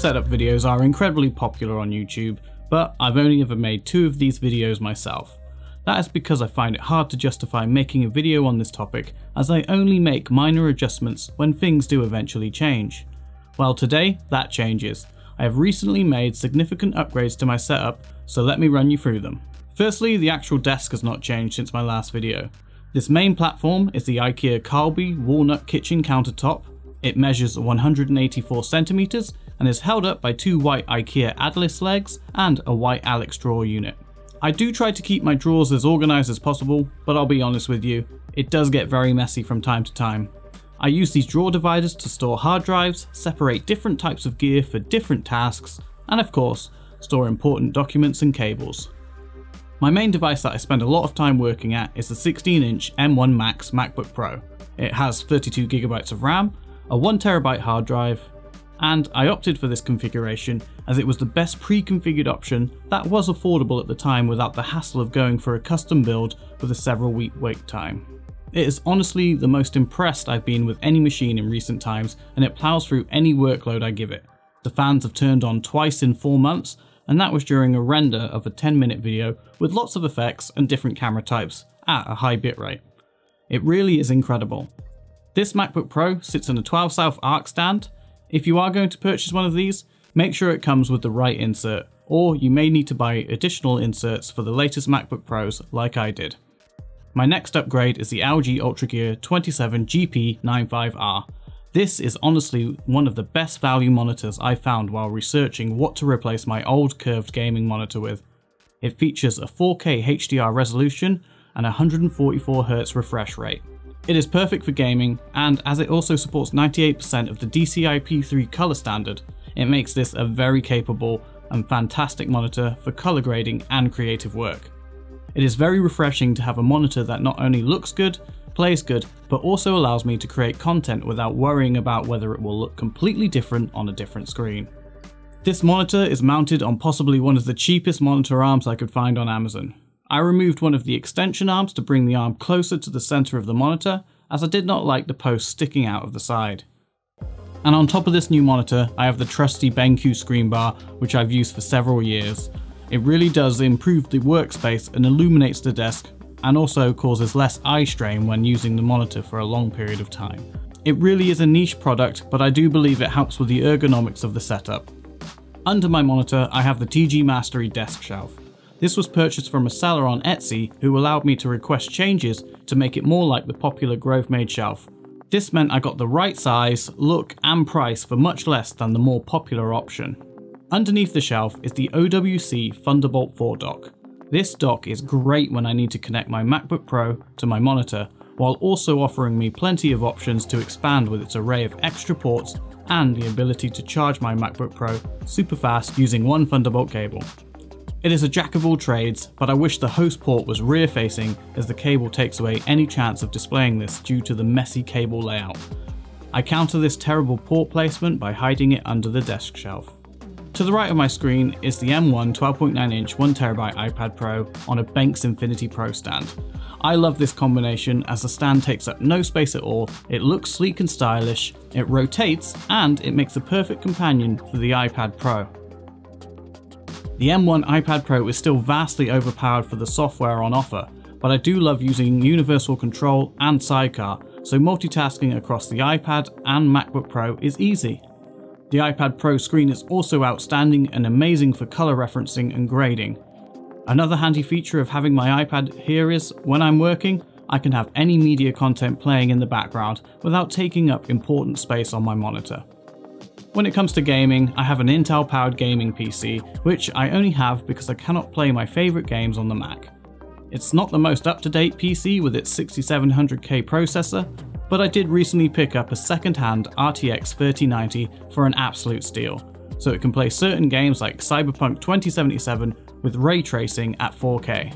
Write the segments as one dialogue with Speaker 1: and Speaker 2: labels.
Speaker 1: setup videos are incredibly popular on YouTube, but I've only ever made 2 of these videos myself. That is because I find it hard to justify making a video on this topic, as I only make minor adjustments when things do eventually change. Well, today that changes. I have recently made significant upgrades to my setup, so let me run you through them. Firstly, the actual desk has not changed since my last video. This main platform is the IKEA Carlby walnut kitchen countertop. It measures 184 centimeters and is held up by 2 white IKEA Atlas legs and a white Alex drawer unit. I do try to keep my drawers as organized as possible, but I'll be honest with you, it does get very messy from time to time. I use these drawer dividers to store hard drives, separate different types of gear for different tasks, and of course, store important documents and cables. My main device that I spend a lot of time working at is the 16-inch M1 Max MacBook Pro. It has 32GB of RAM, a 1TB hard drive, and I opted for this configuration as it was the best pre-configured option that was affordable at the time without the hassle of going for a custom build with a several week wait time. It is honestly the most impressed I've been with any machine in recent times, and it plows through any workload I give it. The fans have turned on twice in 4 months, and that was during a render of a 10-minute video with lots of effects and different camera types at a high bitrate. It really is incredible. This MacBook Pro sits in a 12 South arc stand. If you are going to purchase one of these, make sure it comes with the right insert, or you may need to buy additional inserts for the latest MacBook Pros like I did. My next upgrade is the LG UltraGear 27 GP95R. This is honestly one of the best value monitors I found while researching what to replace my old curved gaming monitor with. It features a 4K HDR resolution and 144Hz refresh rate. It is perfect for gaming, and as it also supports 98% of the DCI-P3 color standard, it makes this a very capable and fantastic monitor for color grading and creative work. It is very refreshing to have a monitor that not only looks good, plays good, but also allows me to create content without worrying about whether it will look completely different on a different screen. This monitor is mounted on possibly one of the cheapest monitor arms I could find on Amazon. I removed one of the extension arms to bring the arm closer to the center of the monitor, as I did not like the post sticking out of the side. And on top of this new monitor, I have the trusty BenQ screen bar, which I've used for several years. It really does improve the workspace and illuminates the desk, and also causes less eye strain when using the monitor for a long period of time. It really is a niche product, but I do believe it helps with the ergonomics of the setup. Under my monitor, I have the TG Mastery desk shelf. This was purchased from a seller on Etsy who allowed me to request changes to make it more like the popular Grove Made shelf. This meant I got the right size, look and price for much less than the more popular option. Underneath the shelf is the OWC Thunderbolt 4 dock. This dock is great when I need to connect my MacBook Pro to my monitor, while also offering me plenty of options to expand with its array of extra ports and the ability to charge my MacBook Pro super fast using one Thunderbolt cable. It is a jack of all trades, but I wish the host port was rear facing, as the cable takes away any chance of displaying this due to the messy cable layout. I counter this terrible port placement by hiding it under the desk shelf. To the right of my screen is the M1 12.9-inch 1TB iPad Pro on a Banks Infinity Pro stand. I love this combination as the stand takes up no space at all, it looks sleek and stylish, it rotates, and it makes a perfect companion for the iPad Pro. The M1 iPad Pro is still vastly overpowered for the software on offer, but I do love using universal control and sidecar, so multitasking across the iPad and MacBook Pro is easy. The iPad Pro screen is also outstanding and amazing for color referencing and grading. Another handy feature of having my iPad here is, when I'm working, I can have any media content playing in the background without taking up important space on my monitor. When it comes to gaming, I have an Intel powered gaming PC, which I only have because I cannot play my favourite games on the Mac. It's not the most up-to-date PC with its 6700K processor, but I did recently pick up a second-hand RTX 3090 for an absolute steal, so it can play certain games like Cyberpunk 2077 with ray tracing at 4K.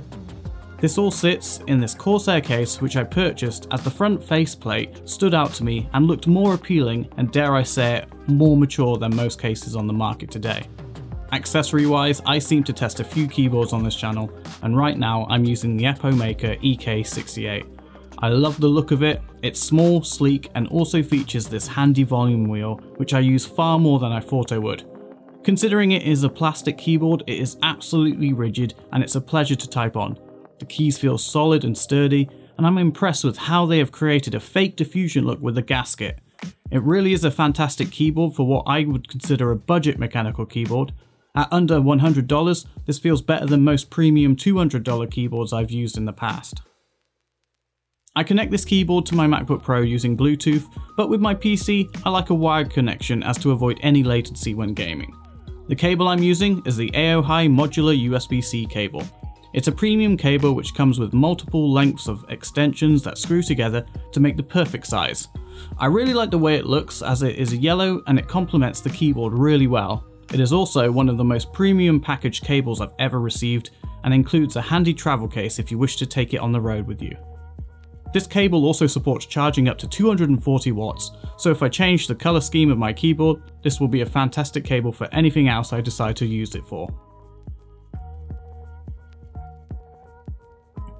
Speaker 1: This all sits in this Corsair case which I purchased as the front faceplate stood out to me and looked more appealing and, dare I say it, more mature than most cases on the market today. Accessory wise, I seem to test a few keyboards on this channel, and right now I'm using the Epomaker EK68. I love the look of it, it's small, sleek, and also features this handy volume wheel which I use far more than I thought I would. Considering it is a plastic keyboard, it is absolutely rigid and it's a pleasure to type on. The keys feel solid and sturdy, and I'm impressed with how they have created a fake diffusion look with the gasket. It really is a fantastic keyboard for what I would consider a budget mechanical keyboard. At under $100, this feels better than most premium $200 keyboards I've used in the past. I connect this keyboard to my MacBook Pro using Bluetooth, but with my PC, I like a wired connection as to avoid any latency when gaming. The cable I'm using is the AOHi modular USB-C cable. It's a premium cable which comes with multiple lengths of extensions that screw together to make the perfect size. I really like the way it looks as it is yellow and it complements the keyboard really well. It is also one of the most premium packaged cables I've ever received and includes a handy travel case if you wish to take it on the road with you. This cable also supports charging up to 240 watts, so if I change the color scheme of my keyboard, this will be a fantastic cable for anything else I decide to use it for.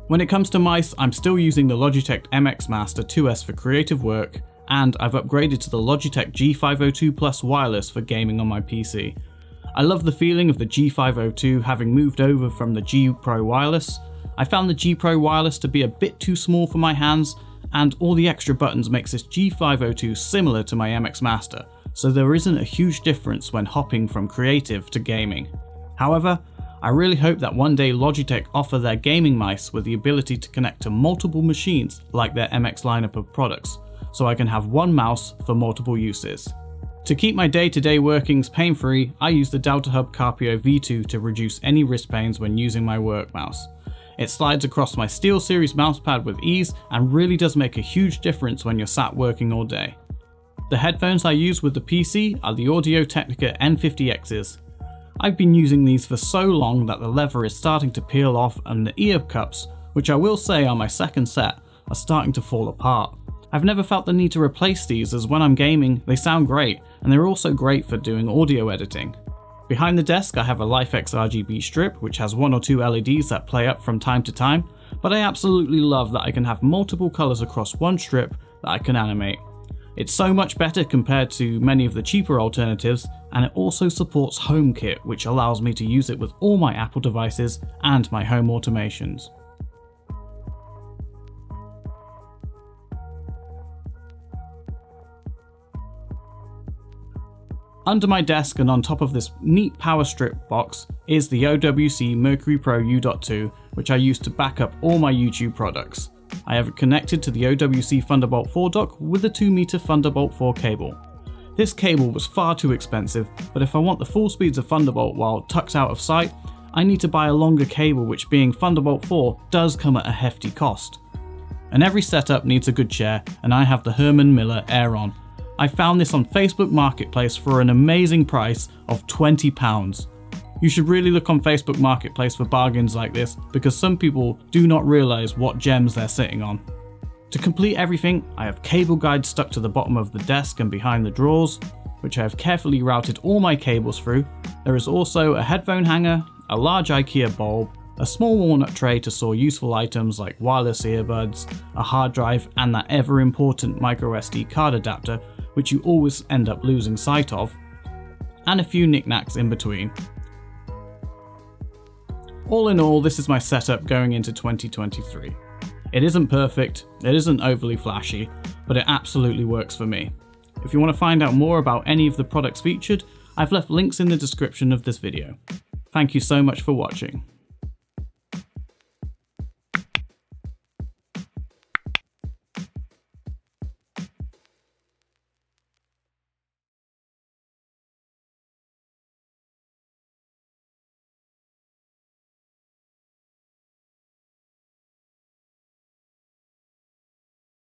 Speaker 1: When it comes to mice, I'm still using the Logitech MX Master 2S for creative work, and I've upgraded to the Logitech G502 Plus wireless for gaming on my PC. I love the feeling of the G502 having moved over from the G Pro wireless. I found the G Pro wireless to be a bit too small for my hands, and all the extra buttons makes this G502 similar to my MX Master, so there isn't a huge difference when hopping from creative to gaming. However, I really hope that one day Logitech offer their gaming mice with the ability to connect to multiple machines like their MX lineup of products, so I can have one mouse for multiple uses. To keep my day-to-day workings pain-free, I use the Delta Hub Carpio V2 to reduce any wrist pains when using my work mouse. It slides across my SteelSeries mousepad with ease and really does make a huge difference when you're sat working all day. The headphones I use with the PC are the Audio-Technica N50Xs. I've been using these for so long that the leather is starting to peel off and the ear cups, which I will say are my second set, are starting to fall apart. I've never felt the need to replace these as when I'm gaming they sound great and they're also great for doing audio editing. Behind the desk I have a LifeX RGB strip which has one or two LEDs that play up from time to time, but I absolutely love that I can have multiple colours across one strip that I can animate. It's so much better compared to many of the cheaper alternatives, and it also supports HomeKit, which allows me to use it with all my Apple devices and my home automations. Under my desk and on top of this neat power strip box is the OWC Mercury Pro U.2, which I use to back up all my YouTube products. I have it connected to the OWC Thunderbolt 4 dock with a 2-meter Thunderbolt 4 cable. This cable was far too expensive, but if I want the full speeds of Thunderbolt while tucked out of sight, I need to buy a longer cable, which being Thunderbolt 4 does come at a hefty cost. And every setup needs a good chair, and I have the Herman Miller Aeron. I found this on Facebook Marketplace for an amazing price of £20. You should really look on Facebook Marketplace for bargains like this because some people do not realise what gems they're sitting on. To complete everything, I have cable guides stuck to the bottom of the desk and behind the drawers, which I have carefully routed all my cables through. There is also a headphone hanger, a large IKEA bulb, a small walnut tray to store useful items like wireless earbuds, a hard drive and that ever important microSD card adapter which you always end up losing sight of, and a few knickknacks in between. All in all, this is my setup going into 2023. It isn't perfect, it isn't overly flashy, but it absolutely works for me. If you want to find out more about any of the products featured, I've left links in the description of this video. Thank you so much for watching.